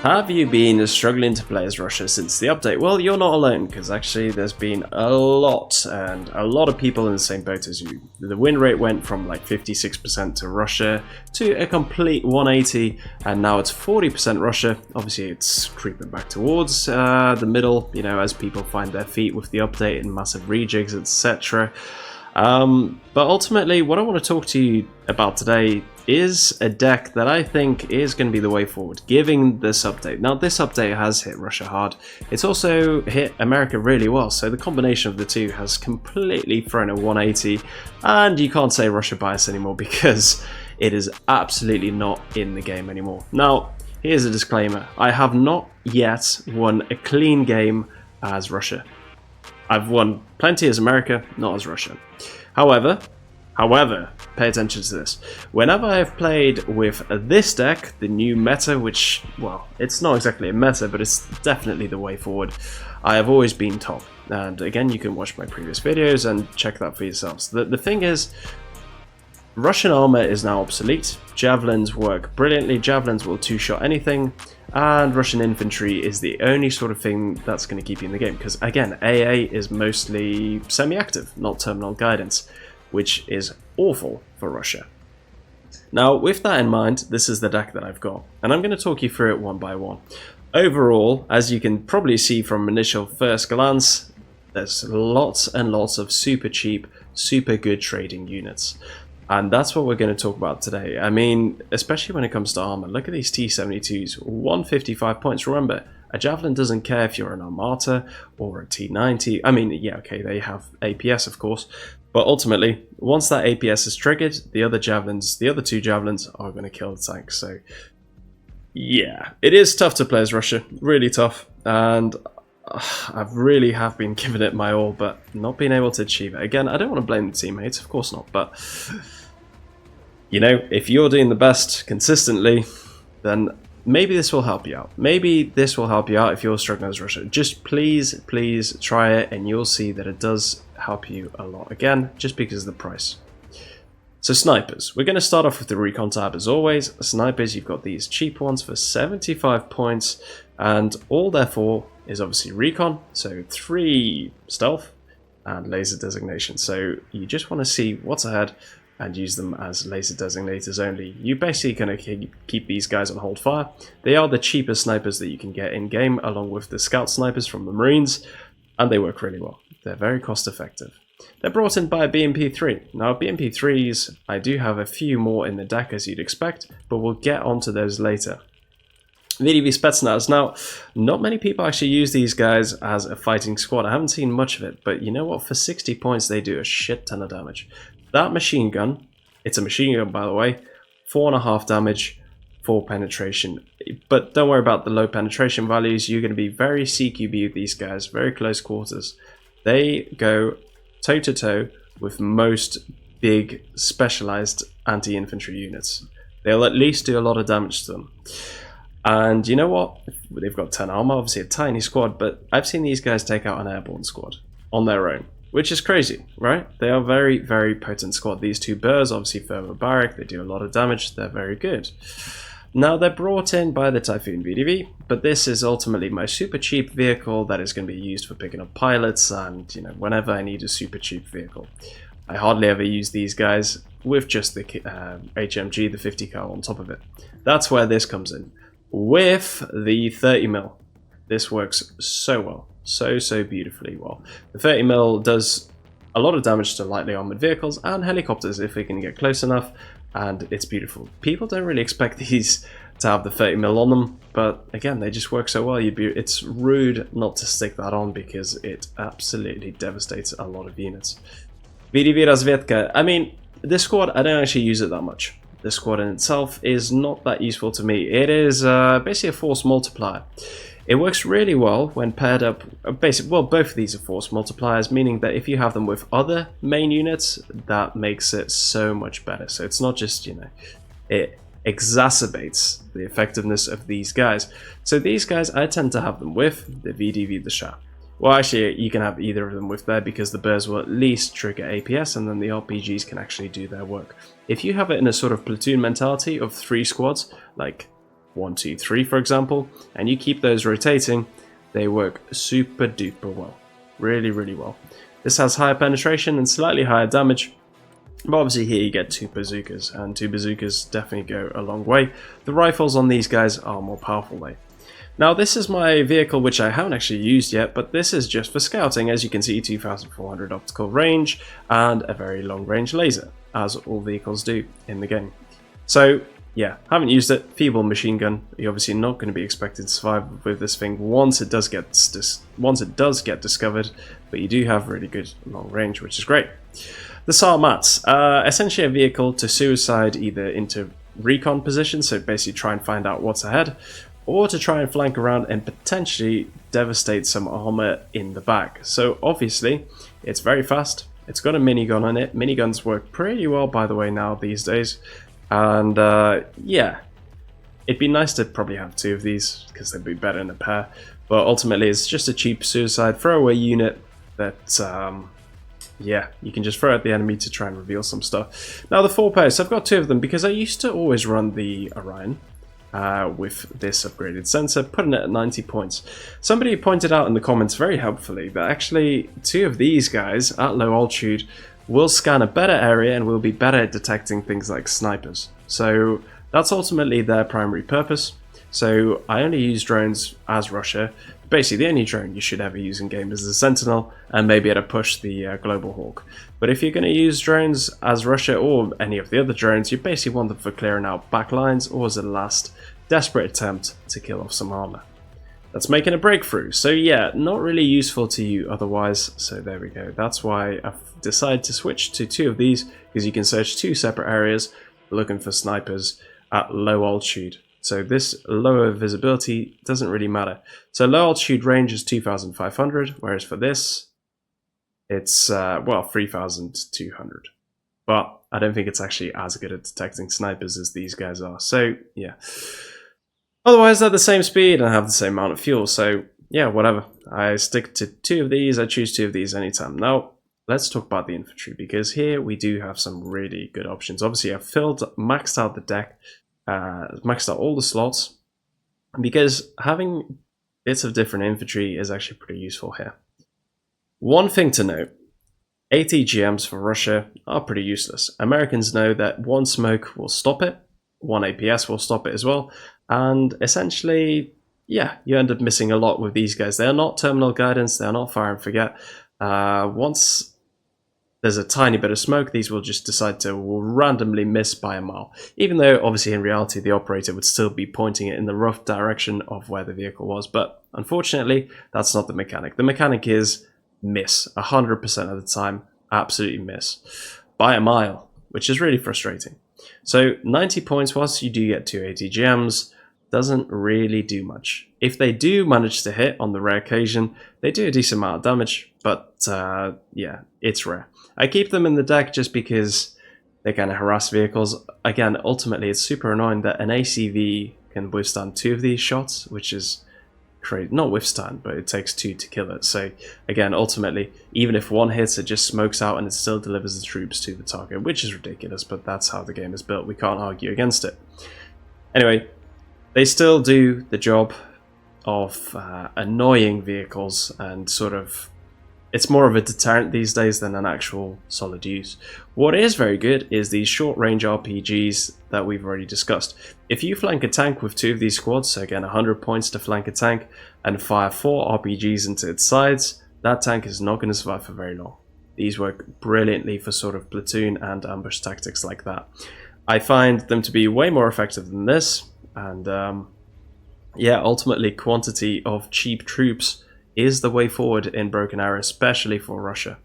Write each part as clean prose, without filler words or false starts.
Have you been struggling to play as Russia since the update? Well, you're not alone, because actually there's been a lot of people in the same boat as you. The win rate went from like 56% to Russia to a complete 180, and now it's 40% Russia. Obviously it's creeping back towards the middle, you know, as people find their feet with the update and massive rejigs, etc. But ultimately, what I want to talk to you about today is a deck that I think is going to be the way forward, given this update. Now, this update has hit Russia hard. It's also hit America really well, so the combination of the two has completely thrown a 180, and you can't say Russia bias anymore because it is absolutely not in the game anymore. Now, here's a disclaimer. I have not yet won a clean game as Russia. I've won plenty as America, not as Russia. However, pay attention to this. Whenever I've played with this deck, the new meta, which, well, it's not exactly a meta, but it's definitely the way forward, I have always been top. And again, you can watch my previous videos and check that for yourselves. The thing is, Russian armor is now obsolete. Javelins work brilliantly. Javelins will two-shot anything. And Russian infantry is the only sort of thing that's going to keep you in the game. Because again, AA is mostly semi-active, not terminal guidance, which is awful for Russia. Now, with that in mind, this is the deck that I've got. And I'm going to talk you through it one by one. Overall, as you can probably see from initial first glance, there's lots and lots of super cheap, super good trading units. And that's what we're going to talk about today. I mean, especially when it comes to armor. Look at these T-72s, 155 points. Remember, a Javelin doesn't care if you're an Armata or a T-90. I mean, yeah, okay, they have APS, of course. But ultimately, once that APS is triggered, the other two Javelins are going to kill the tank. So, yeah, it is tough to play as Russia. Really tough. And I really have been giving it my all, but not being able to achieve it. Again, I don't want to blame the teammates, of course not, but you know, if you're doing the best consistently, then maybe this will help you out. Maybe this will help you out if you're struggling as Russia. Just please try it, and you'll see that it does help you a lot. Again, just because of the price. So snipers, we're going to start off with the Recon tab as always. Snipers, you've got these cheap ones for 75 points, and all therefore is obviously Recon, so 3 stealth and laser designation. So you just want to see what's ahead and use them as laser designators only. You're basically going to keep these guys on hold fire. They are the cheapest snipers that you can get in game, along with the scout snipers from the Marines, and they work really well. They're very cost effective. They're brought in by a BMP3. Now, BMP3s, I do have a few more in the deck as you'd expect, but we'll get onto those later. VDV Spetsnaz. Now, not many people actually use these guys as a fighting squad. I haven't seen much of it, but you know what? For 60 points, they do a shit ton of damage. That machine gun, it's a machine gun, by the way, 4.5 damage, 4 penetration. But don't worry about the low penetration values. You're going to be very CQB with these guys, very close quarters. They go toe-to-toe with most big specialized anti-infantry units. They'll at least do a lot of damage to them. And you know what? They've got 10 armor, obviously a tiny squad, but I've seen these guys take out an airborne squad on their own, which is crazy, right? They are very, very potent squad. These two Burrs, obviously thermobaric, they do a lot of damage, they're very good. Now, they're brought in by the Typhoon VDV, but this is ultimately my super cheap vehicle that is going to be used for picking up pilots and, you know, whenever I need a super cheap vehicle. I hardly ever use these guys with just the HMG, the 50 cal on top of it. That's where this comes in. With the 30mm, this works so well, so beautifully well. The 30mm does a lot of damage to lightly armored vehicles and helicopters if they can get close enough, and it's beautiful. People don't really expect these to have the 30mm on them, but again, they just work so well. It's rude not to stick that on because it absolutely devastates a lot of units. VDV Razvedka, I mean, this squad, I don't actually use it that much. The squad in itself is not that useful to me. It is basically a force multiplier. It works really well when paired up, well, both of these are force multipliers, meaning that if you have them with other main units, that makes it so much better. So it's not just, you know, it exacerbates the effectiveness of these guys. So these guys, I tend to have them with the VDV the Shah. Well, actually, you can have either of them with there because the Burrs will at least trigger APS and then the RPGs can actually do their work. If you have it in a sort of platoon mentality of 3 squads, like 1, 2, 3, for example, and you keep those rotating, they work super duper well. Really, really well. This has higher penetration and slightly higher damage, but obviously here you get 2 bazookas, and 2 bazookas definitely go a long way. The rifles on these guys are more powerful though. Now this is my vehicle, which I haven't actually used yet, but this is just for scouting. As you can see, 2400 optical range and a very long range laser, as all vehicles do in the game. So yeah, haven't used it. Feeble machine gun. You're obviously not going to be expected to survive with this thing once it does get discovered, but you do have really good long range, which is great. The SAR mats, essentially a vehicle to suicide either into recon position, so basically try and find out what's ahead, or to try and flank around and potentially devastate some armor in the back. So obviously, it's very fast. It's got a minigun on it. Miniguns work pretty well, by the way, now these days. And yeah, it'd be nice to probably have 2 of these because they'd be better in a pair. But ultimately, it's just a cheap suicide throwaway unit that, yeah, you can just throw at the enemy to try and reveal some stuff. Now the 4 posts, I've got 2 of them because I used to always run the Orion. With this upgraded sensor, putting it at 90 points. Somebody pointed out in the comments very helpfully that actually 2 of these guys at low altitude will scan a better area and will be better at detecting things like snipers. So that's ultimately their primary purpose. So I only use drones as Russia. Basically the only drone you should ever use in game is the Sentinel, and maybe at a push the Global Hawk. But if you're going to use drones as Russia or any of the other drones, you basically want them for clearing out backlines or as a last desperate attempt to kill off some armor. That's making a breakthrough. So yeah, not really useful to you otherwise. So there we go. That's why I've decided to switch to 2 of these, because you can search 2 separate areas looking for snipers at low altitude. So this lower visibility doesn't really matter. So low altitude range is 2500, whereas for this, it's, well, 3200. But I don't think it's actually as good at detecting snipers as these guys are. So yeah. Otherwise, they're the same speed and have the same amount of fuel. So yeah, whatever. I stick to 2 of these. I choose 2 of these anytime. Now, let's talk about the infantry, because here we do have some really good options. Obviously, I've maxed out the deck. Maxed out all the slots, because having bits of different infantry is actually pretty useful here. One thing to note, ATGMs for Russia are pretty useless. Americans know that 1 smoke will stop it, 1 APS will stop it as well, and essentially, yeah, you end up missing a lot with these guys. They are not terminal guidance, they are not fire and forget. Once there's a tiny bit of smoke, these will just decide to randomly miss by a mile. Even though, obviously, in reality, the operator would still be pointing it in the rough direction of where the vehicle was. But unfortunately, that's not the mechanic. The mechanic is miss. 100% of the time, absolutely miss. By a mile, which is really frustrating. So 90 points, whilst you do get 2 ATGMs, doesn't really do much. If they do manage to hit on the rare occasion, they do a decent amount of damage. But yeah, it's rare. I keep them in the deck just because they kind of harass vehicles. Again, ultimately, it's super annoying that an ACV can withstand 2 of these shots, which is crazy. Not withstand, but it takes 2 to kill it. So again, ultimately, even if 1 hits, it just smokes out and it still delivers the troops to the target, which is ridiculous, but that's how the game is built. We can't argue against it. Anyway, they still do the job of annoying vehicles and sort of... It's more of a deterrent these days than an actual solid use. What is very good is these short-range RPGs that we've already discussed. If you flank a tank with 2 of these squads, so again 100 points to flank a tank, and fire 4 RPGs into its sides, that tank is not going to survive for very long. These work brilliantly for sort of platoon and ambush tactics like that. I find them to be way more effective than this, and yeah, ultimately quantity of cheap troops is the way forward in Broken Arrow, especially for Russia.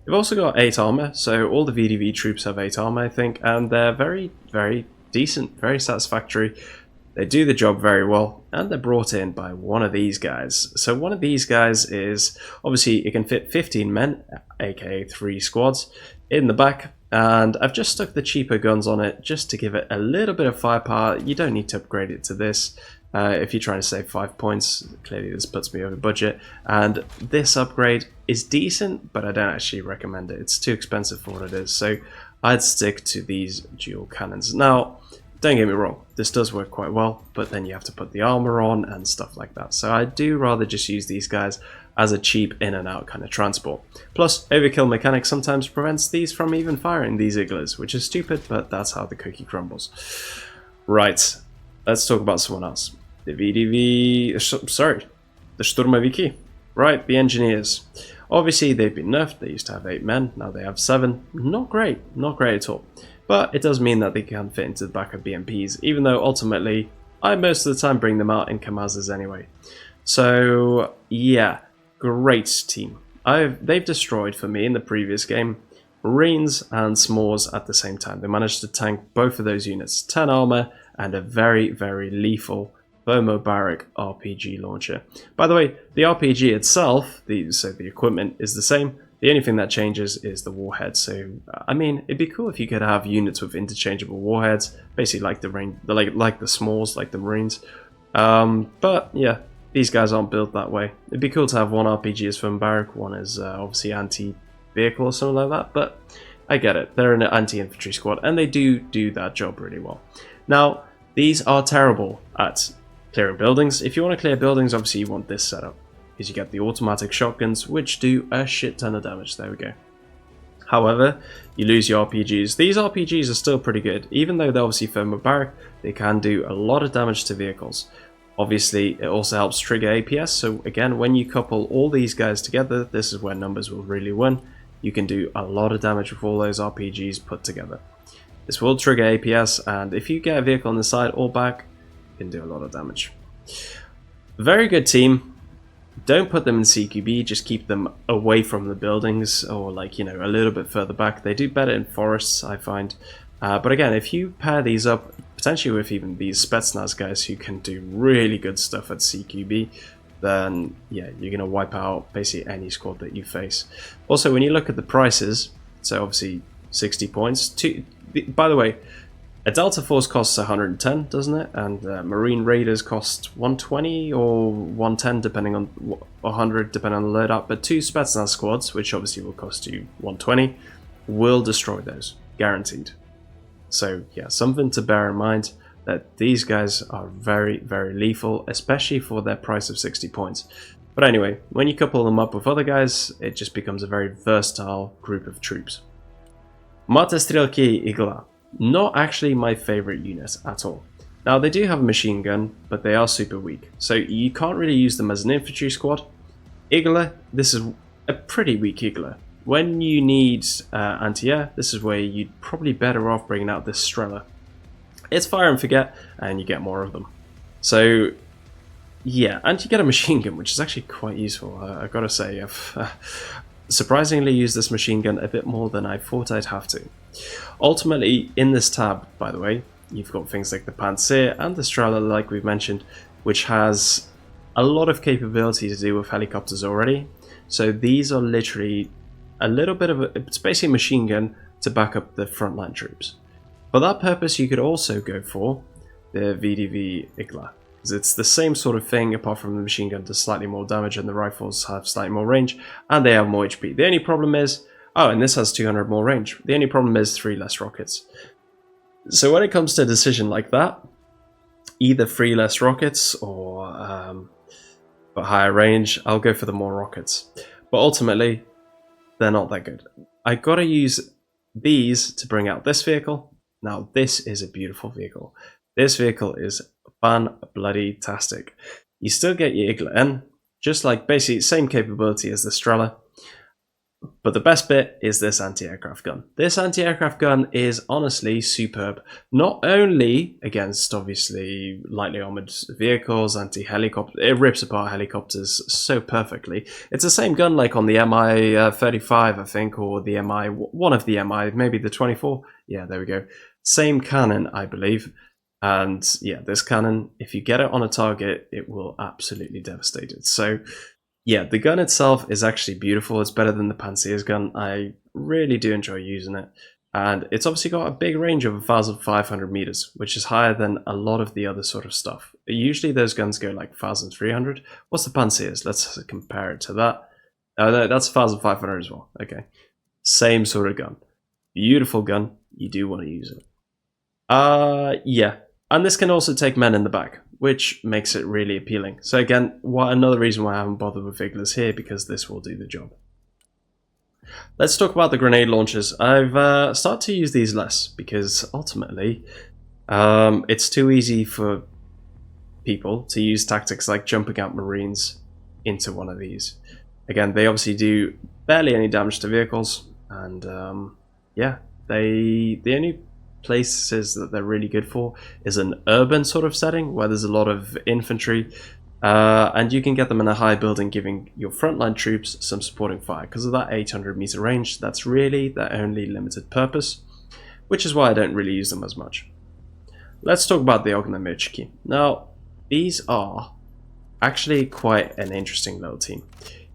We've also got 8 armor, so all the VDV troops have 8 armor, I think, and they're very, very decent, very satisfactory. They do the job very well, and they're brought in by one of these guys. So one of these guys is, obviously, it can fit 15 men, aka 3 squads, in the back, and I've just stuck the cheaper guns on it just to give it a little bit of firepower. You don't need to upgrade it to this. If you're trying to save 5 points, clearly this puts me over budget. And this upgrade is decent, but I don't actually recommend it. It's too expensive for what it is, so I'd stick to these dual cannons. Now, don't get me wrong, this does work quite well, but then you have to put the armor on and stuff like that. So I do rather just use these guys as a cheap in and out kind of transport. Plus, overkill mechanics sometimes prevents these from even firing these igloos, which is stupid, but that's how the cookie crumbles. Right, let's talk about someone else. The VDV, sorry, the Sturmoviki. Right, the engineers. Obviously, they've been nerfed. They used to have 8 men, now they have 7. Not great at all. But it does mean that they can fit into the back of BMPs, even though ultimately, I most of the time bring them out in Kamazes anyway. So, yeah, great team. They've destroyed, for me, in the previous game, Marines and S'mores at the same time. They managed to tank both of those units, 10 armor and a very, very lethal thermobaric RPG launcher. By the way, the RPG itself, so the equipment is the same. The only thing that changes is the warhead. So, I mean, it'd be cool if you could have units with interchangeable warheads, basically like the S'mores, like the Marines. But yeah, these guys aren't built that way. It'd be cool to have one RPG as thermobaric, one as obviously anti-vehicle or something like that. But I get it. They're an anti-infantry squad, and they do that job really well. Now, these are terrible at clearing buildings. If you want to clear buildings, obviously you want this setup, because you get the automatic shotguns, which do a shit ton of damage. There we go. However, you lose your RPGs. These RPGs are still pretty good. Even though they're obviously thermobaric, they can do a lot of damage to vehicles. Obviously, it also helps trigger APS, so again, when you couple all these guys together, this is where numbers will really win. You can do a lot of damage with all those RPGs put together. This will trigger APS, and if you get a vehicle on the side or back, you can do a lot of damage. Very good team. Don't put them in CQB, just keep them away from the buildings, or like, you know, a little bit further back. They do better in forests, I find. But again, if you pair these up, potentially with even these Spetsnaz guys who can do really good stuff at CQB, then yeah, you're going to wipe out basically any squad that you face. Also, when you look at the prices, so obviously 60 points. By the way, a Delta Force costs 110, doesn't it? And Marine Raiders cost 120 or 110, depending on 100, depending on the loadout. But 2 Spetsnaz squads, which obviously will cost you 120, will destroy those, guaranteed. So yeah, something to bear in mind, that these guys are very, very lethal, especially for their price of 60 points. But anyway, when you couple them up with other guys, it just becomes a very versatile group of troops. Mate Strelki Igla. Not actually my favorite unit at all. Now, they do have a machine gun, but they are super weak, so you can't really use them as an infantry squad. Igla, this is a pretty weak Igla. When you need anti-air, this is where you'd probably better off bringing out this Strela. It's fire and forget, and you get more of them. So, yeah, and you get a machine gun, which is actually quite useful. I've got to say, I've surprisingly used this machine gun a bit more than I thought I'd have to. Ultimately, in this tab, by the way, you've got things like the Panzer and the Strela, like we've mentioned, which has a lot of capability to do with helicopters already. So these are literally a little bit of it's basically a machine gun to back up the frontline troops. For that purpose, you could also go for the VDV Igla, because it's the same sort of thing, apart from the machine gun does slightly more damage and the rifles have slightly more range, and they have more HP. The only problem is, oh, and this has 200 more range. The only problem is 3 less rockets. So when it comes to a decision like that, either 3 less rockets or but higher range, I'll go for the more rockets. But ultimately, they're not that good. I gotta use these to bring out this vehicle. Now, this is a beautiful vehicle. This vehicle is fan-bloody-tastic. You still get your Igla N, just like basically same capability as the Strela. But the best bit is this anti-aircraft gun. This anti-aircraft gun is honestly superb. Not only against, obviously, lightly armored vehicles, anti-helicopter, it rips apart helicopters so perfectly. It's the same gun like on the Mi-35, I think, or the Mi, one of the Mi, maybe the 24. Yeah, there we go. Same cannon, I believe. And yeah, this cannon, if you get it on a target, it will absolutely devastate it. So yeah, the gun itself is actually beautiful. It's better than the Panzer's gun. I really do enjoy using it. And it's obviously got a big range of 1,500 meters, which is higher than a lot of the other sort of stuff. Usually those guns go like 1,300. What's the Panzer's? Let's compare it to that. Oh no, that's 1,500 as well. Okay. Same sort of gun. Beautiful gun. You do want to use it. Yeah. And this can also take men in the back, which makes it really appealing. So again, another reason why I haven't bothered with Vigilers here, because this will do the job. Let's talk about the grenade launchers. I've started to use these less, because ultimately, it's too easy for people to use tactics like jumping out Marines into one of these. Again, they obviously do barely any damage to vehicles, and yeah, the only places that they're really good for is an urban sort of setting where there's a lot of infantry, and you can get them in a high building, giving your frontline troops some supporting fire. Because of that 800-meter range, that's really their only limited purpose, which is why I don't really use them as much. Let's talk about the Ognamichki. Now, these are actually quite an interesting little team.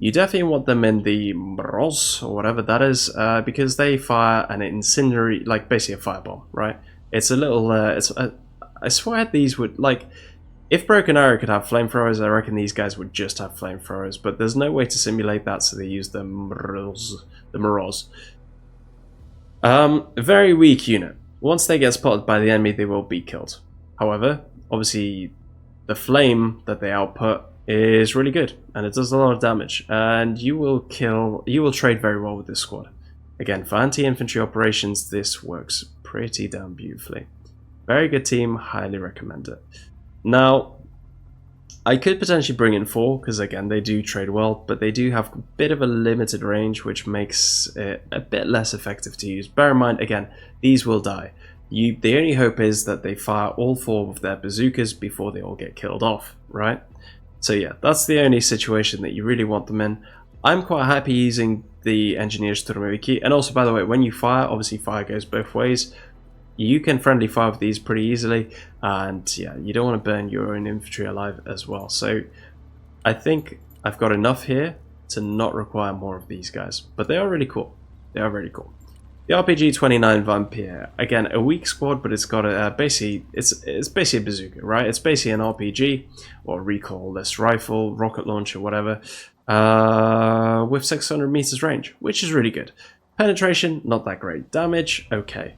You definitely want them in the Mroz, or whatever that is, because they fire an incendiary, like basically a firebomb, right? It's a little, I swear these would, like, if Broken Arrow could have flamethrowers, I reckon these guys would just have flamethrowers, but there's no way to simulate that, so they use the Mroz. Very weak unit. Once they get spotted by the enemy, they will be killed. However, obviously, the flame that they output is really good, and it does a lot of damage, and you will trade very well with this squad. Again, for anti-infantry operations, this works pretty damn beautifully. Very good team, highly recommend it. Now, I could potentially bring in 4, because again, they do trade well, but they do have a bit of a limited range, which makes it a bit less effective to use. Bear in mind, again, these will die. The only hope is that they fire all 4 of their bazookas before they all get killed off, right? So yeah, that's the only situation that you really want them in. I'm quite happy using the Engineer Sturmoviki, and also, by the way, when you fire, obviously fire goes both ways. You can friendly fire with these pretty easily, and yeah, you don't want to burn your own infantry alive as well. So I think I've got enough here to not require more of these guys, but they are really cool. They are really cool. The RPG-29 Vampire, again, a weak squad, but it's got a basically it's basically a bazooka, right? It's basically an RPG or recoilless rifle, rocket launcher, whatever, with 600 meters range, which is really good. Penetration, not that great. Damage, okay.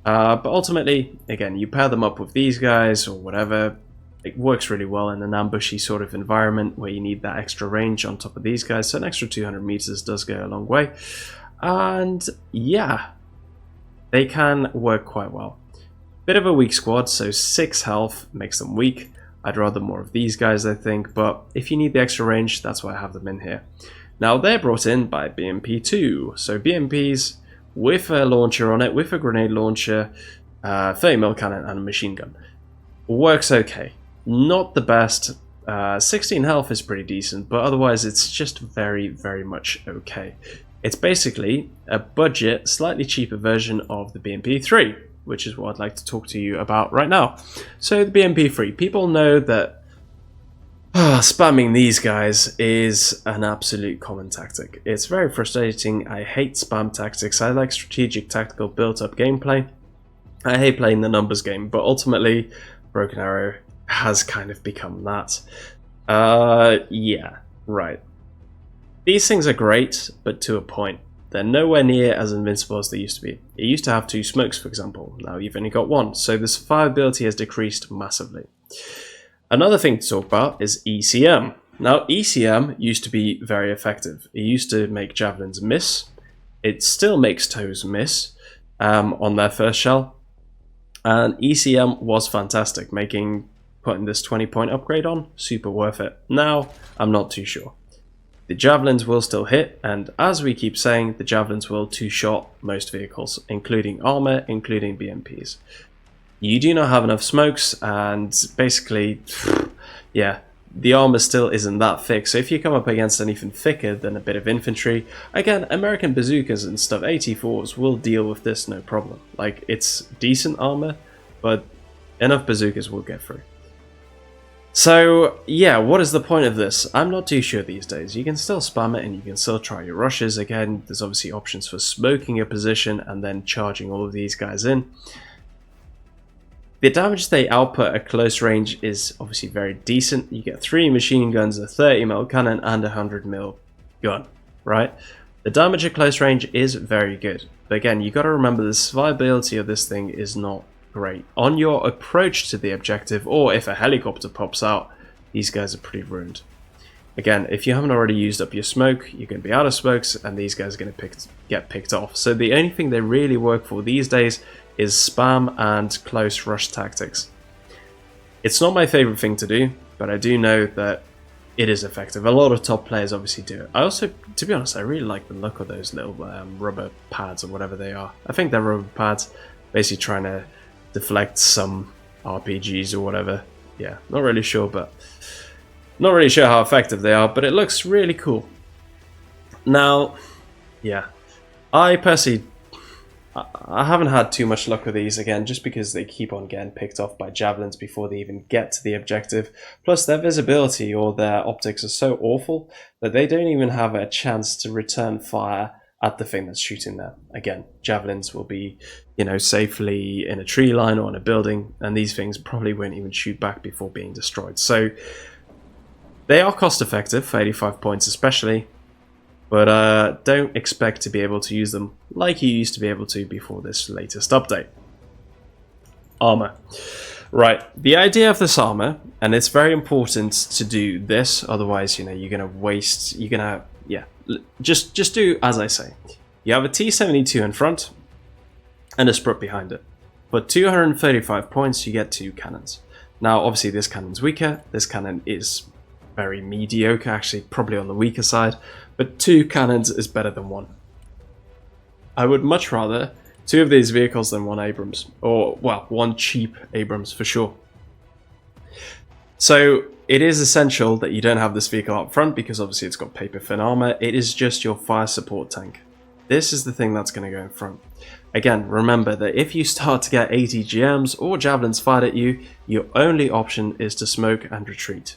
But ultimately, again, you pair them up with these guys or whatever. It works really well in an ambushy sort of environment where you need that extra range on top of these guys. So an extra 200 meters does go a long way. And yeah, they can work quite well. Bit of a weak squad, so 6 health makes them weak. I'd rather more of these guys, I think, but if you need the extra range, that's why I have them in here. Now, they're brought in by BMP2, so BMPs with a launcher on it, with a grenade launcher, 30mm cannon and a machine gun. Works okay. Not the best. 16 health is pretty decent, but otherwise it's just very, very much okay. It's basically a budget, slightly cheaper version of the BMP3, which is what I'd like to talk to you about right now. So the BMP3, people know that spamming these guys is an absolute common tactic. It's very frustrating. I hate spam tactics. I like strategic, tactical, built-up gameplay. I hate playing the numbers game, but ultimately, Broken Arrow has kind of become that. Yeah, right. These things are great, but to a point. They're nowhere near as invincible as they used to be. It used to have 2 smokes, for example. Now you've only got 1, so the survivability has decreased massively. Another thing to talk about is ECM. Now, ECM used to be very effective. It used to make javelins miss. It still makes toes miss on their first shell. And ECM was fantastic, putting this 20-point upgrade on, super worth it. Now, I'm not too sure. The javelins will still hit, and as we keep saying, the javelins will two-shot most vehicles, including armor, including BMPs. You do not have enough smokes, and basically, yeah, the armor still isn't that thick, so if you come up against anything thicker than a bit of infantry, again, American bazookas and stuff, AT4s, will deal with this no problem. Like, it's decent armor, but enough bazookas will get through. So, yeah, what is the point of this? I'm not too sure these days. You can still spam it and you can still try your rushes. Again, there's obviously options for smoking a position and then charging all of these guys in. The damage they output at close range is obviously very decent. You get 3 machine guns, a 30mm cannon, and a 100mm gun, right? The damage at close range is very good. But again, you got to remember the survivability of this thing is not great. On your approach to the objective, or if a helicopter pops out, these guys are pretty ruined. Again, if you haven't already used up your smoke, you're going to be out of smokes, and these guys are going to get picked off. So the only thing they really work for these days is spam and close rush tactics. It's not my favorite thing to do, but I do know that it is effective. A lot of top players obviously do it. I also, to be honest, I really like the look of those little rubber pads or whatever they are. I think they're rubber pads, basically trying to deflect some RPGs or whatever. Yeah, not really sure, but not really sure how effective they are, but it looks really cool. Now, yeah, I personally, I haven't had too much luck with these, again, just because they keep on getting picked off by javelins before they even get to the objective. Plus, their visibility or their optics are so awful that they don't even have a chance to return fire at the thing that's shooting them. Again, javelins will be, you know, safely in a tree line or in a building, and these things probably won't even shoot back before being destroyed. So they are cost effective for 85 points especially, but don't expect to be able to use them like you used to be able to before this latest update. Armor. Right, the idea of this armor, and it's very important to do this, otherwise, you know, you're gonna waste, you're gonna, yeah, just do as I say. You have a T-72 in front and a sprut behind it. For 235 points, you get 2 cannons. Now, obviously, this cannon's weaker. This cannon is very mediocre, actually, probably on the weaker side. But 2 cannons is better than 1. I would much rather 2 of these vehicles than 1 Abrams. Or, well, 1 cheap Abrams for sure. So, it is essential that you don't have this vehicle up front because obviously it's got paper thin armor. It is just your fire support tank. This is the thing that's going to go in front. Again, remember that if you start to get ATGMs or javelins fired at you, your only option is to smoke and retreat.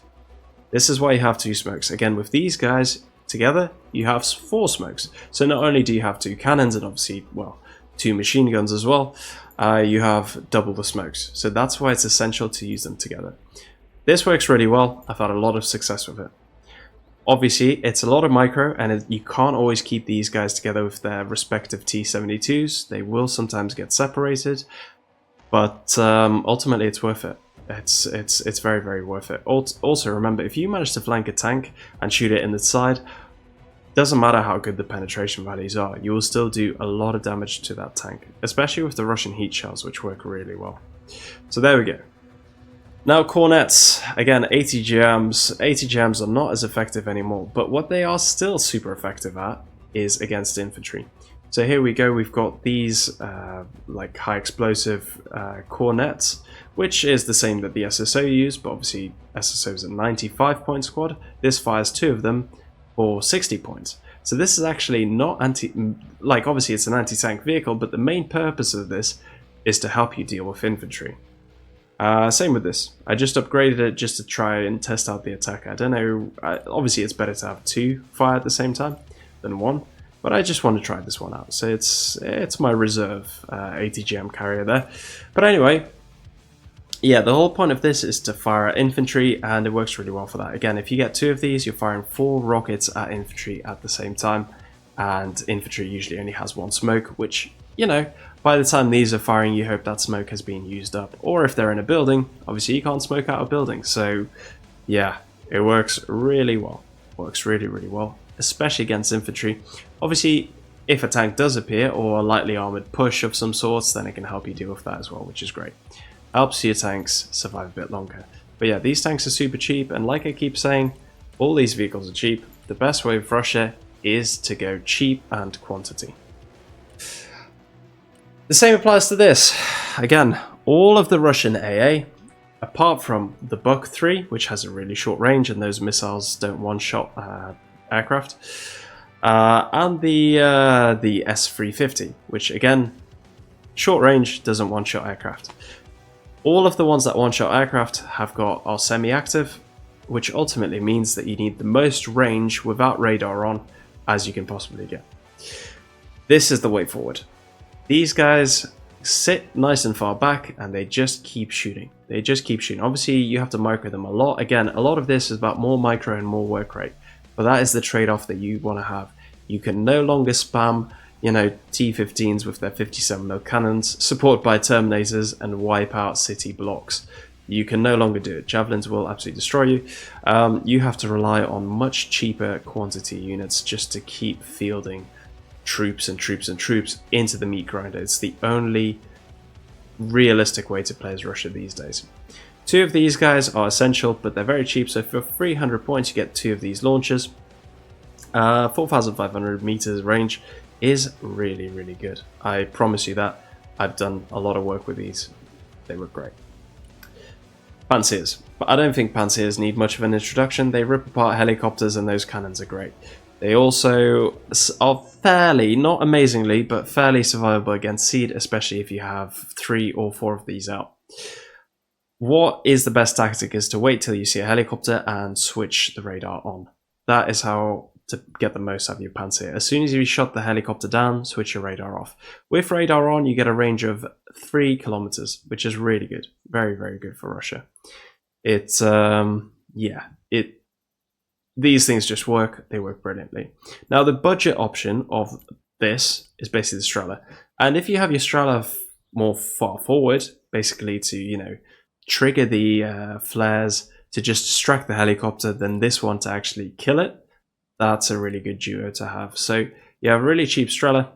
This is why you have 2 smokes. Again, with these guys together, you have 4 smokes. So not only do you have 2 cannons and obviously, well, 2 machine guns as well, you have double the smokes. So that's why it's essential to use them together. This works really well. I've had a lot of success with it. Obviously, it's a lot of micro, and you can't always keep these guys together with their respective T-72s. They will sometimes get separated, but ultimately it's worth it. It's very, very worth it. Also, remember, if you manage to flank a tank and shoot it in the side, doesn't matter how good the penetration values are, you will still do a lot of damage to that tank, especially with the Russian heat shells, which work really well. So there we go. Now cornets, again, ATGMs. ATGMs are not as effective anymore, but what they are still super effective at is against infantry. So here we go, we've got these like high explosive cornets, which is the same that the SSO use, but obviously SSO is a 95 point squad. This fires 2 of them for 60 points. So this is actually not like obviously it's an anti-tank vehicle, but the main purpose of this is to help you deal with infantry. Same with this. I just upgraded it just to try and test out the attack. I don't know, obviously it's better to have 2 fire at the same time than 1, but I just want to try this one out. So it's my reserve ATGM carrier there. But anyway, yeah, the whole point of this is to fire at infantry, and it works really well for that. Again, if you get 2 of these, you're firing 4 rockets at infantry at the same time, and infantry usually only has 1 smoke, which, you know, by the time these are firing, you hope that smoke has been used up. Or if they're in a building, obviously you can't smoke out a building. So yeah, it works really well. Works really, really well, especially against infantry. Obviously, if a tank does appear or a lightly armored push of some sorts, then it can help you deal with that as well, which is great. Helps your tanks survive a bit longer. But yeah, these tanks are super cheap, and like I keep saying, all these vehicles are cheap. The best way with Russia is to go cheap and quantity. The same applies to this. Again, all of the Russian AA, apart from the Buk 3, which has a really short range and those missiles don't one-shot aircraft, and the S-350, which again, short range, doesn't one-shot aircraft. All of the ones that one-shot aircraft are semi-active, which ultimately means that you need the most range without radar on as you can possibly get. This is the way forward. These guys sit nice and far back and they just keep shooting. They just keep shooting. Obviously, you have to micro them a lot. Again, a lot of this is about more micro and more work rate. But that is the trade-off that you want to have. You can no longer spam you know, T-15s with their 57mm cannons, supported by Terminators, and wipe out city blocks. You can no longer do it. Javelins will absolutely destroy you. You have to rely on much cheaper quantity units just to keep fielding troops and troops and troops into the meat grinder. It's the only realistic way to play as Russia these days. 2 of these guys are essential, but they're very cheap, so for 300 points you get 2 of these launchers. 4,500 meters range is really, really good. I promise you that. I've done a lot of work with these. They look great. Pantsers. But I don't think Pantsers need much of an introduction. They rip apart helicopters and those cannons are great. They also are fairly, not amazingly, but fairly survivable against seed, especially if you have 3 or 4 of these out. What is the best tactic is to wait till you see a helicopter and switch the radar on. That is how to get the most out of your Panzer. As soon as you shot the helicopter down, switch your radar off. With radar on, you get a range of 3 kilometers, which is really good. Very, very good for Russia. It's, these things just work. They work brilliantly. Now, the budget option of this is basically the Strela. And if you have your Strela more far forward, basically to, you know, trigger the flares to just distract the helicopter, then this one to actually kill it, that's a really good duo to have. So you have a really cheap Strela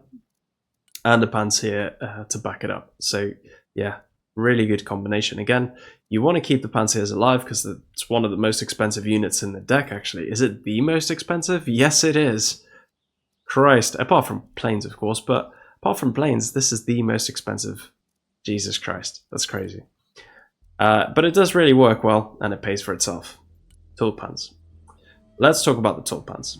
and a Panzer to back it up. So yeah, really good combination. Again, you want to keep the Panzers alive because it's one of the most expensive units in the deck, actually. Is it the most expensive? Yes, it is. Christ, apart from planes, of course, but apart from planes, this is the most expensive. Jesus Christ, that's crazy. But it does really work well, and it pays for itself. Tulpans. Let's talk about the Tulpans.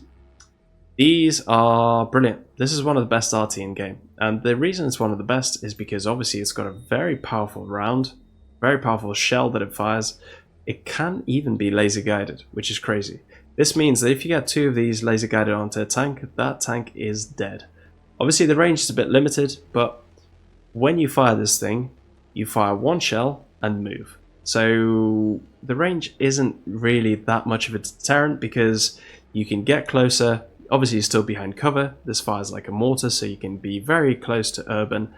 These are brilliant. This is one of the best RT in game, and the reason it's one of the best is because obviously it's got a very powerful round, very powerful shell that it fires. It can even be laser guided, which is crazy. This means that if you get 2 of these laser guided onto a tank, that tank is dead. Obviously the range is a bit limited, but when you fire this thing, you fire 1 shell and move. So the range isn't really that much of a deterrent because you can get closer. Obviously you're still behind cover. This fires like a mortar, so you can be very close to urban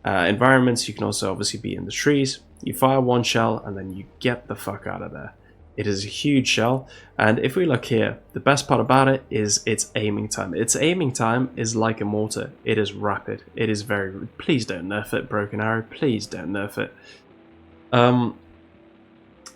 environments. You can also obviously be in the trees. You fire 1 shell and then you get the fuck out of there. It is a huge shell, and if we look here, the best part about it is its aiming time. Its aiming time is like a mortar. It is rapid. It is very... Please don't nerf it, Broken Arrow. Please don't nerf it.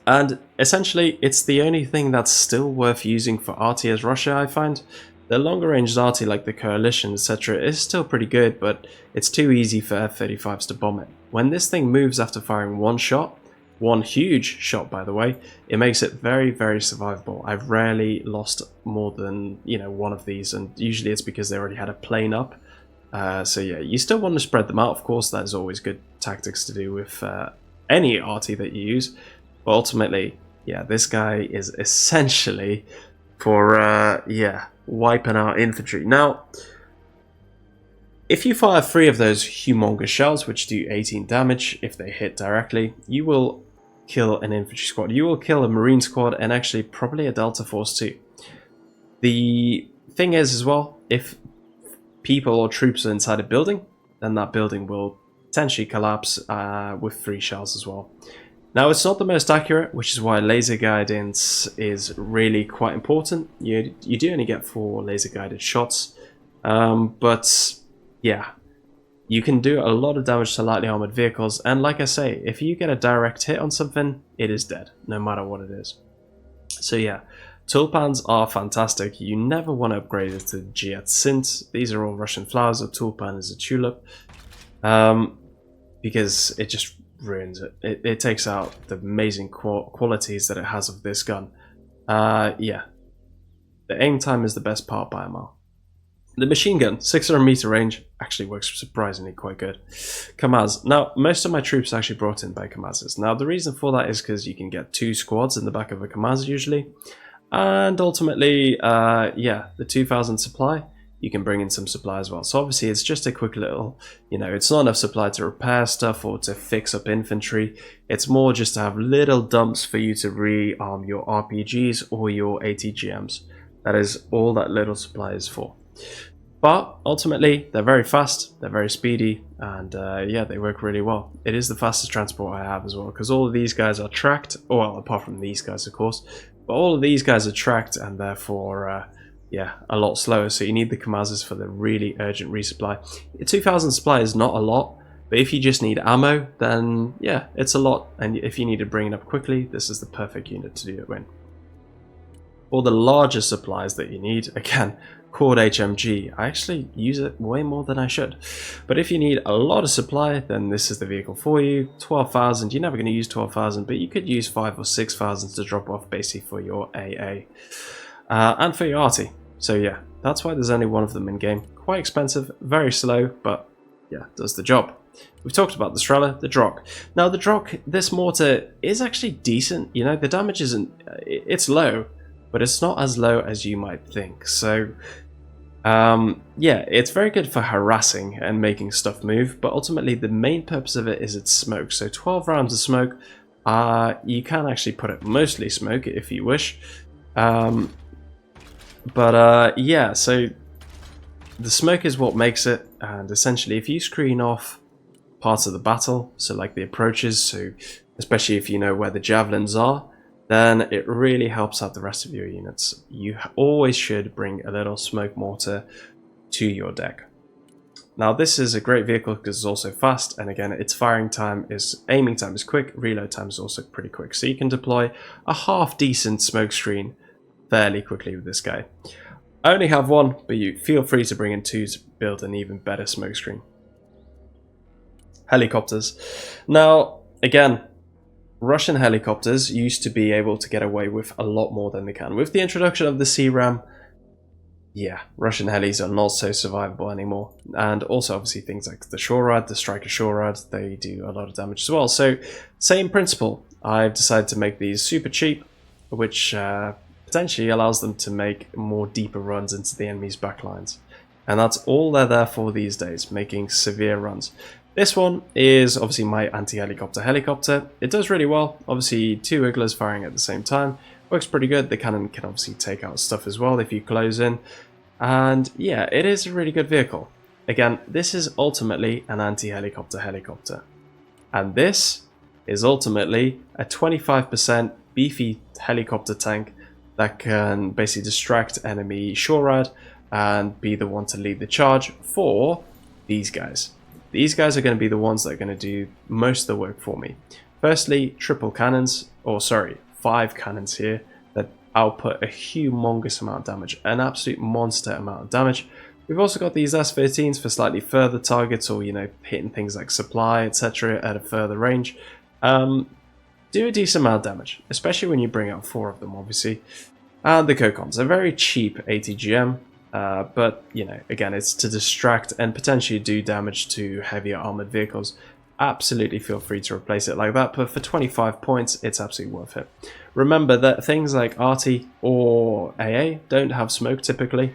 And essentially, it's the only thing that's still worth using for RT as Russia, I find. The longer range RT, like the Coalition, etc., is still pretty good, but it's too easy for F-35s to bomb it. When this thing moves after firing 1 shot, 1 huge shot by the way, it makes it very, very survivable. I've rarely lost more than, you know, 1 of these, and usually it's because they already had a plane up. So yeah, you still want to spread them out, of course. That is always good tactics to do with any RT that you use. But ultimately, yeah, this guy is essentially for, wiping out infantry. Now, if you fire 3 of those humongous shells, which do 18 damage if they hit directly, you will kill an infantry squad. You will kill a marine squad and actually probably a Delta Force too. The thing is as well, if people or troops are inside a building, then that building will potentially collapse with 3 shells as well. Now, it's not the most accurate, which is why laser guidance is really quite important. You do only get 4 laser guided shots, but yeah, you can do a lot of damage to lightly armored vehicles, and like I say, if you get a direct hit on something, it is dead, no matter what it is. So yeah, Tulpans are fantastic. You never want to upgrade it to Hyacinth. These are all Russian flowers. A tulpan is a tulip, because it just ruins it. It takes out the amazing qualities that it has of this gun. Yeah, the aim time is the best part by a mile. The machine gun, 600 meter range, actually works surprisingly quite good. Kamaz. Now, most of my troops are actually brought in by Kamazes. Now, the reason for that is because you can get 2 squads in the back of a Kamaz usually. And ultimately, yeah, the 2,000 supply, you can bring in some supply as well. So obviously, it's just a quick little, you know, it's not enough supply to repair stuff or to fix up infantry. It's more just to have little dumps for you to re-arm your RPGs or your ATGMs. That is all that little supply is for. But ultimately, they're very fast, they're very speedy, and yeah, they work really well. It is the fastest transport I have as well, because all of these guys are tracked, well, apart from these guys, of course, but all of these guys are tracked and therefore, yeah, a lot slower. So you need the Kamazes for the really urgent resupply. 2,000 supply is not a lot, but if you just need ammo, then yeah, it's a lot. And if you need to bring it up quickly, this is the perfect unit to do it in. For the larger supplies that you need, again, Quad HMG. I actually use it way more than I should. But if you need a lot of supply, then this is the vehicle for you. 12,000, you're never going to use 12,000, but you could use 5,000 or 6,000 to drop off basically for your AA. And for your arty. So yeah, that's why there's only one of them in game. Quite expensive, very slow, but yeah, does the job. We've talked about the Strela, the Drock. Now the Drock, this mortar is actually decent. You know, the damage isn't, it's low, but it's not as low as you might think. So yeah, it's very good for harassing and making stuff move, but ultimately the main purpose of it is its smoke. So 12 rounds of smoke, you can actually put it mostly smoke if you wish. Yeah, so the smoke is what makes it, and essentially if you screen off parts of the battle, so like the approaches, so especially if you know where the javelins are, then it really helps out the rest of your units. You always should bring a little smoke mortar to your deck. Now this is a great vehicle because it's also fast, and again its aiming time is quick, reload time is also pretty quick, so you can deploy a half decent smoke screen fairly quickly with this guy. I only have one, but you feel free to bring in two to build an even better smoke screen. Helicopters. Now again, Russian helicopters used to be able to get away with a lot more than they can. With the introduction of the CRAM, yeah, Russian helis are not so survivable anymore. And also obviously things like the Shorad, the Striker Shorad, they do a lot of damage as well. So same principle, I've decided to make these super cheap, which potentially allows them to make more deeper runs into the enemy's backlines. And that's all they're there for these days, making severe runs. This one is obviously my anti-helicopter helicopter. It does really well. Obviously, two Wigglers firing at the same time. Works pretty good. The cannon can obviously take out stuff as well if you close in. And yeah, it is a really good vehicle. Again, this is ultimately an anti-helicopter helicopter. And this is ultimately a 25% beefy helicopter tank that can basically distract enemy Shorad and be the one to lead the charge for these guys. These guys are going to be the ones that are going to do most of the work for me. Firstly, triple cannons, or sorry, 5 cannons here that output a humongous amount of damage, an absolute monster amount of damage. We've also got these S13s for slightly further targets, or you know, hitting things like supply, etc. at a further range. Do a decent amount of damage, especially when you bring out 4 of them, obviously. And the Kokons are very cheap ATGM. But, you know, again, it's to distract and potentially do damage to heavier armored vehicles. Absolutely feel free to replace it like that, but for 25 points, it's absolutely worth it. Remember that things like Arty or AA don't have smoke typically,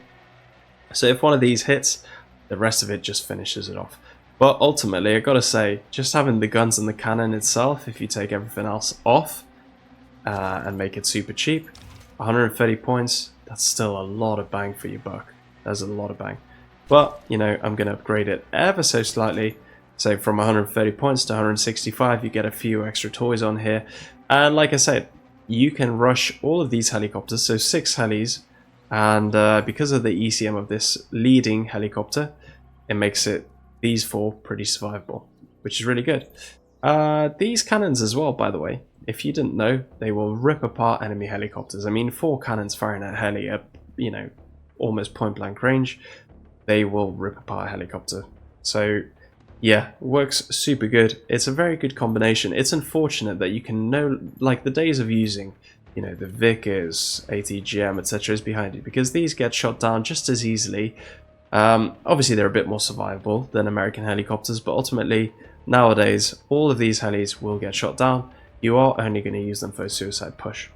so if one of these hits, the rest of it just finishes it off. But ultimately, I gotta say, just having the guns and the cannon itself, if you take everything else off and make it super cheap, 130 points, that's still a lot of bang for your buck. That's a lot of bang. But, you know, I'm going to upgrade it ever so slightly. So from 130 points to 165, you get a few extra toys on here. And like I said, you can rush all of these helicopters, so 6 helis. And because of the ECM of this leading helicopter, it makes these 4 pretty survivable, which is really good. These cannons as well, by the way, if you didn't know, they will rip apart enemy helicopters. I mean, 4 cannons firing at heli at, you know, almost point blank range, they will rip apart a helicopter. So yeah, works super good. It's a very good combination. It's unfortunate that you can know, like the days of using, you know, the Vickers, ATGM, etc. is behind you, because these get shot down just as easily. Obviously they're a bit more survivable than American helicopters, but ultimately nowadays all of these helis will get shot down. You are only going to use them for a suicide push.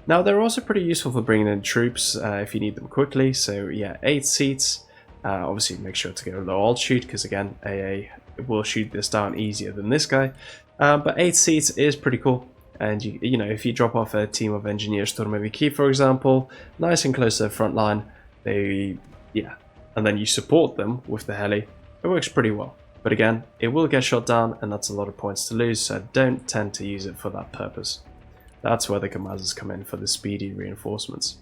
Now they're also pretty useful for bringing in troops if you need them quickly. So yeah, 8 seats. Obviously make sure to go low altitude, because again AA will shoot this down easier than this guy. But 8 seats is pretty cool. And you know, if you drop off a team of engineers Sturmoviki, for example, nice and close to the front line, they and then you support them with the heli, it works pretty well. But again, it will get shot down, and that's a lot of points to lose, so I don't tend to use it for that purpose. That's where the commanders come in for the speedy reinforcements.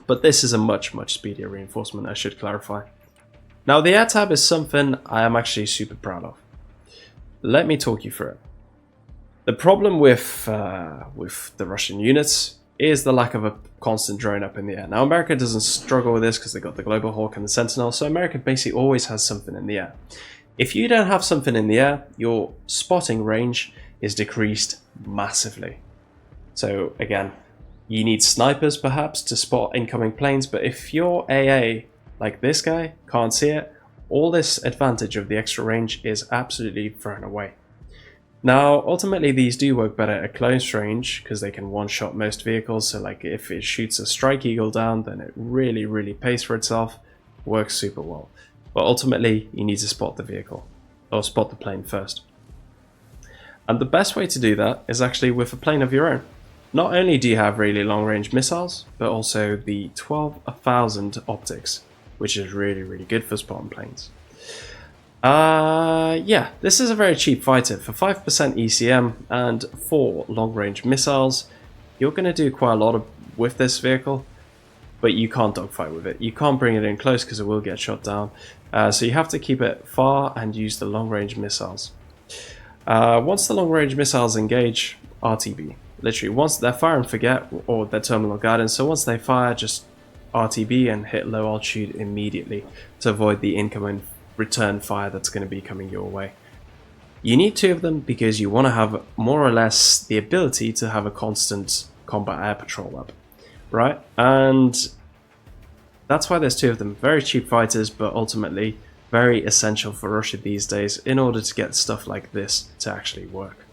But this is a much, much speedier reinforcement, I should clarify. Now, the air tab is something I am actually super proud of. Let me talk you through it. The problem with the Russian units is the lack of a constant drone up in the air. Now, America doesn't struggle with this because they got the Global Hawk and the Sentinel, so America basically always has something in the air. If you don't have something in the air, your spotting range is decreased massively. So again, you need snipers perhaps to spot incoming planes, but if your AA, like this guy, can't see it, all this advantage of the extra range is absolutely thrown away. Now, ultimately these do work better at close range because they can one-shot most vehicles, so like if it shoots a Strike Eagle down, then it really pays for itself, works super well. But ultimately, you need to spot the vehicle, or spot the plane first. And the best way to do that is actually with a plane of your own. Not only do you have really long-range missiles, but also the 12,000 optics, which is really good for spotting planes. Yeah, this is a very cheap fighter. For 5% ECM and 4 long-range missiles, you're going to do quite a lot with this vehicle, but you can't dogfight with it. You can't bring it in close because it will get shot down. So you have to keep it far and use the long-range missiles. Once the long-range missiles engage, RTB. Literally, once they're fire and forget, or their terminal guidance, so once they fire, just RTB and hit low altitude immediately to avoid the incoming return fire that's going to be coming your way. You need 2 of them because you want to have more or less the ability to have a constant combat air patrol up, right? And that's why there's 2 of them. Very cheap fighters, but ultimately very essential for Russia these days in order to get stuff like this to actually work.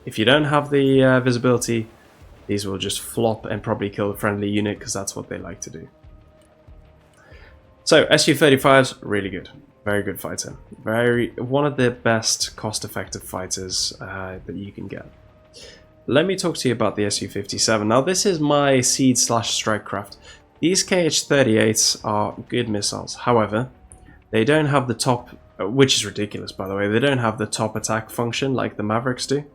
If you don't have the visibility, these will just flop and probably kill the friendly unit because that's what they like to do. So Su-35s, really good. Very good fighter. One of the best cost-effective fighters that you can get. Let me talk to you about the Su-57. Now this is my Seed/Strike craft. These KH-38s are good missiles. However, they don't have the top, which is ridiculous by the way, they don't have the top attack function like the Mavericks do.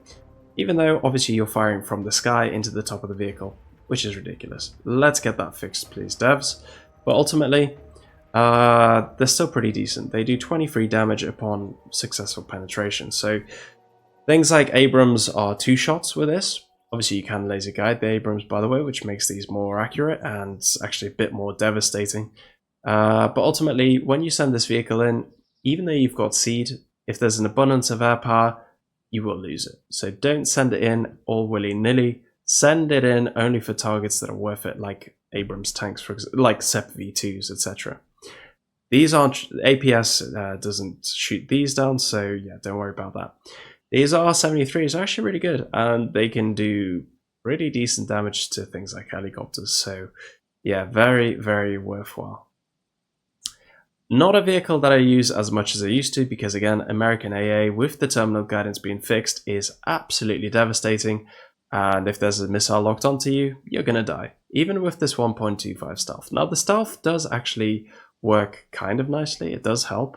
Even though obviously you're firing from the sky into the top of the vehicle, which is ridiculous. Let's get that fixed please, devs. But ultimately, they're still pretty decent. They do 23 damage upon successful penetration. So things like Abrams are 2 shots with this. Obviously you can laser guide the Abrams by the way, which makes these more accurate and actually a bit more devastating. But ultimately, when you send this vehicle in, even though you've got Seed, if there's an abundance of air power, you will lose it. So don't send it in all willy-nilly. Send it in only for targets that are worth it, like Abrams tanks, for example, like SEP V2s, etc. These aren't, APS doesn't shoot these down, so yeah, don't worry about that. These R-73s are actually really good, and they can do pretty decent damage to things like helicopters, so yeah, very worthwhile. Not a vehicle that I use as much as I used to because again, American AA with the terminal guidance being fixed is absolutely devastating, and if there's a missile locked onto you, you're gonna die, even with this 1.25 stealth. Now the stealth does actually work kind of nicely, it does help,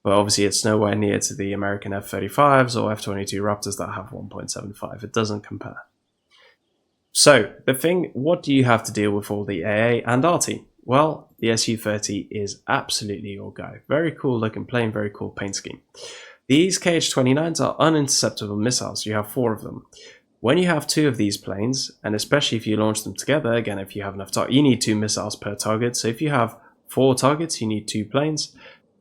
but obviously it's nowhere near to the American F-35s or F-22 Raptors that have 1.75, it doesn't compare. So the thing, what do you have to deal with all the AA and RT? Well, the Su-30 is absolutely your guy. Very cool looking plane, very cool paint scheme. These KH-29s are uninterceptable missiles. You have 4 of them. When you have 2 of these planes, and especially if you launch them together, again, if you have enough targets, you need 2 missiles per target. So if you have 4 targets, you need 2 planes.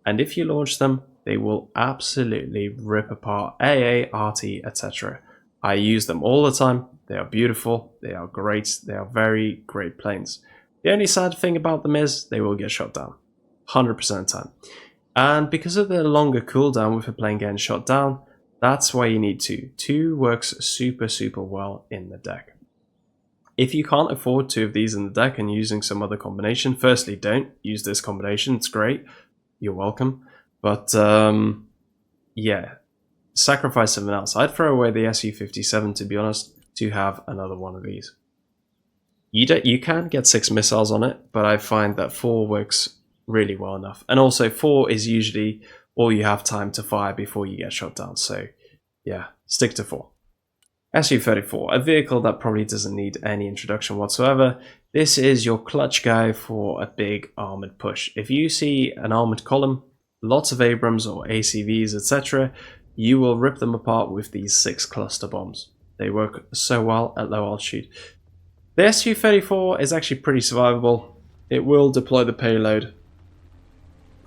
And if you launch them, they will absolutely rip apart AA, RT, etc. I use them all the time. They are beautiful. They are great. They are very great planes. The only sad thing about them is they will get shot down 100% of the time. And because of the longer cooldown with a plane getting shot down, that's why you need 2. 2 works super well in the deck. If you can't afford 2 of these in the deck and using some other combination, firstly, don't use this combination. It's great. You're welcome. But yeah, sacrifice something else. I'd throw away the Su-57 to be honest, to have another one of these. You can get 6 missiles on it, but I find that 4 works really well enough. And also 4 is usually all you have time to fire before you get shot down. So yeah, stick to 4. Su-34, a vehicle that probably doesn't need any introduction whatsoever. This is your clutch guy for a big armored push. If you see an armored column, lots of Abrams or ACVs, etc., you will rip them apart with these 6 cluster bombs. They work so well at low altitude. The Su-34 is actually pretty survivable. It will deploy the payload.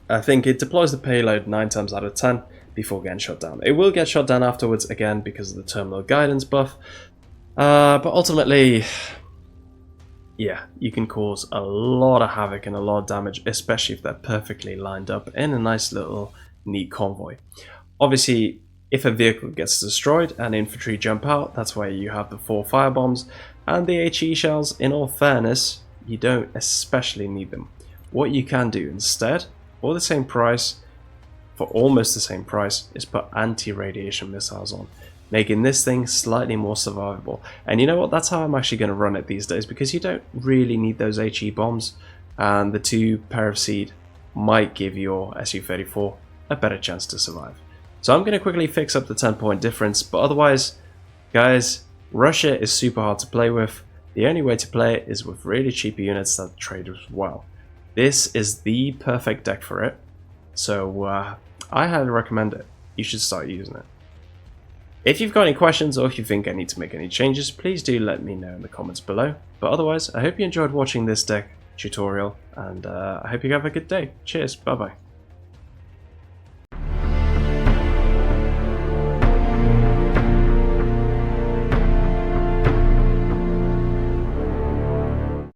I think it deploys the payload 9 times out of 10 before getting shot down. It will get shot down afterwards, again, because of the terminal guidance buff. But ultimately, yeah, you can cause a lot of havoc and a lot of damage, especially if they're perfectly lined up in a nice little neat convoy. Obviously, if a vehicle gets destroyed and infantry jump out, that's where you have the 4 firebombs and the HE shells. In all fairness, you don't especially need them. What you can do instead, for the same price, for almost the same price, is put anti-radiation missiles on, making this thing slightly more survivable. And you know what, that's how I'm actually going to run it these days, because you don't really need those HE bombs, and the 2 pair of seed might give your Su-34 a better chance to survive. So I'm going to quickly fix up the 10-point difference, but otherwise, guys, Russia is super hard to play with. The only way to play it is with really cheap units that trade as well. This is the perfect deck for it, so I highly recommend it. You should start using it. If you've got any questions or if you think I need to make any changes, please do let me know in the comments below. But otherwise, I hope you enjoyed watching this deck tutorial, and I hope you have a good day. Cheers, bye bye.